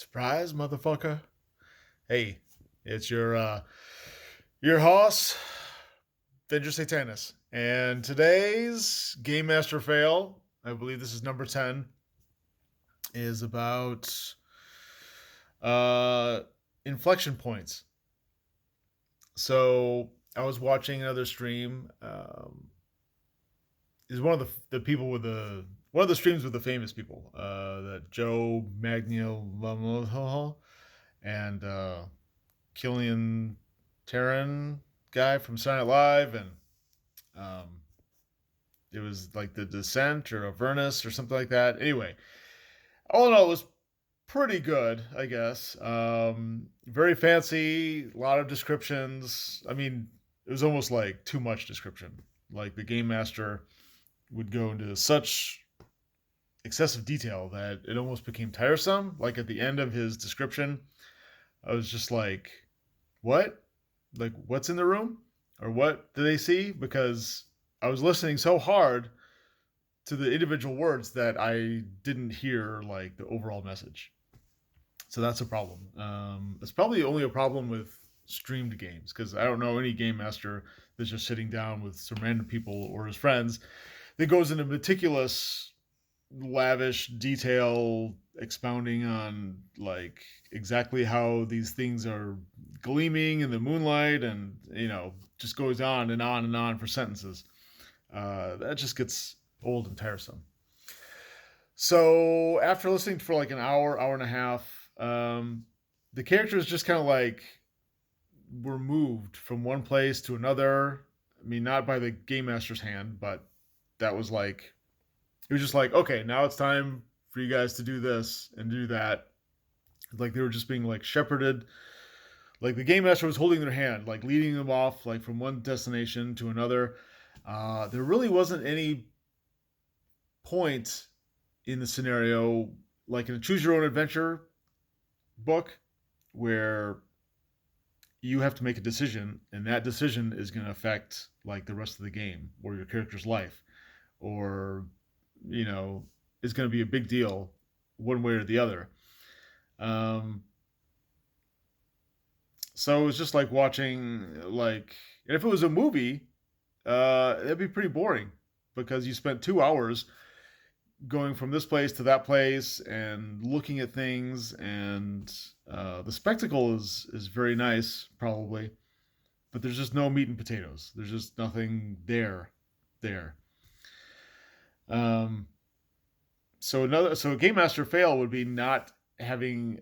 Surprise, motherfucker. Hey, it's your host, Venger Satanis. And today's Game Master fail, I believe this is number 10, is about uh inflection points. So I was watching another stream. Is one of the people with the one of the streams with the famous people. That Joe Magniel and Killian Taryn guy from Silent Live, and um, it was like the Descent or Avernus or something like that. Anyway, all in all, it was pretty good, I guess. Very fancy, a lot of descriptions. I mean, it was almost like too much description. Like the game master would go into such excessive detail that it almost became tiresome. Like at the end of his description, I was just like, what? Like, what's in the room? Or what do they see? Because I was listening so hard to the individual words that I didn't hear like the overall message. So that's a problem. It's probably only a problem with streamed games because I don't know any game master that's just sitting down with some random people or his friends that goes into meticulous, lavish detail expounding on like exactly how these things are gleaming in the moonlight, and just goes on and on and on for sentences. That just gets old and tiresome. So after listening for like an hour and a half, the characters just kind of like were moved from one place to another. I mean, not by the game master's hand, but that was like, it was just like, okay, now it's time for you guys to do this and do that. Like they were just being like shepherded. Like the game master was holding their hand, like leading them off like from one destination to another. There really wasn't any point in the scenario, like in a choose your own adventure book, where you have to make a decision, and that decision is going to affect like the rest of the game or your character's life, or you know, is going to be a big deal one way or the other. Um, so it was just like watching like, and if it was a movie, it'd be pretty boring because you spent 2 hours going from this place to that place and looking at things, and the spectacle is very nice probably, but there's just no meat and potatoes. There's just nothing there. Um, so a game master fail would be not having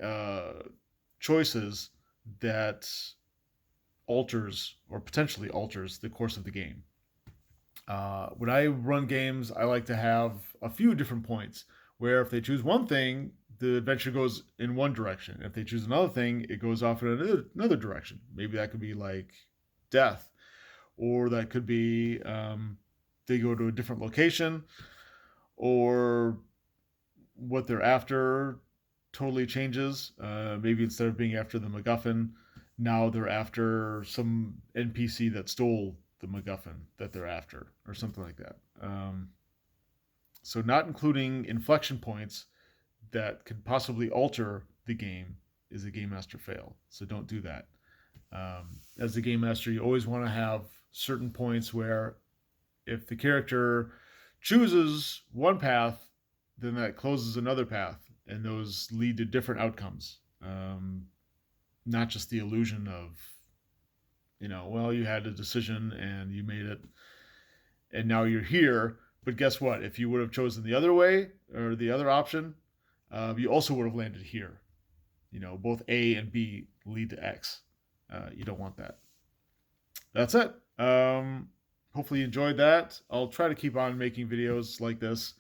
choices that alters or potentially alters the course of the game. When I run games, I like to have a few different points where if they choose one thing, the adventure goes in one direction. If they choose another thing, it goes off in another direction. Maybe that could be like death, or that could be they go to a different location, or what they're after totally changes. Maybe instead of being after the MacGuffin, now they're after some NPC that stole the MacGuffin that they're after, or something like that. So, not including inflection points that could possibly alter the game is a game master fail. So, don't do that. As the game master, you always want to have certain points where if the character chooses one path, then that closes another path, and those lead to different outcomes. Not just the illusion of, well, you had a decision and you made it, and now you're here. But guess what? If you would have chosen the other way or the other option, you also would have landed here. Both A and B lead to X. You don't want that. That's it. Hopefully you enjoyed that. I'll try to keep on making videos like this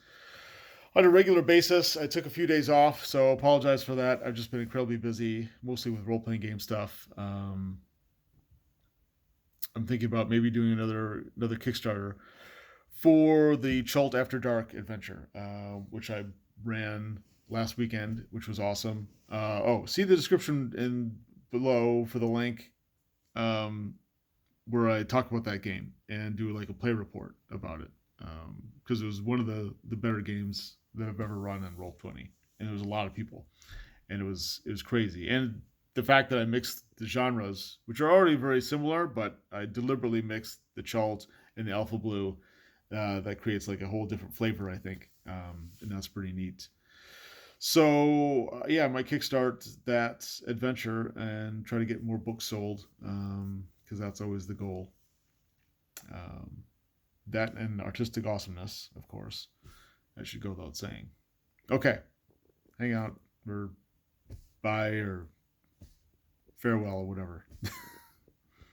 on a regular basis. I took a few days off, so I apologize for that. I've just been incredibly busy, mostly with role-playing game stuff. I'm thinking about maybe doing another Kickstarter for the Chult After Dark adventure, which I ran last weekend, which was awesome. See the description in below for the link, where I talk about that game and do like a play report about it, because it was one of the better games that I've ever run in Roll20, and there was a lot of people, and it was crazy. And the fact that I mixed the genres, which are already very similar, but I deliberately mixed the Chalt and the Alpha Blue, that creates like a whole different flavor, I think, and that's pretty neat. So yeah, I might kickstart that adventure and try to get more books sold, because that's always the goal. Um, that and artistic awesomeness, of course. That should go without saying. Okay, hang out or bye or farewell or whatever.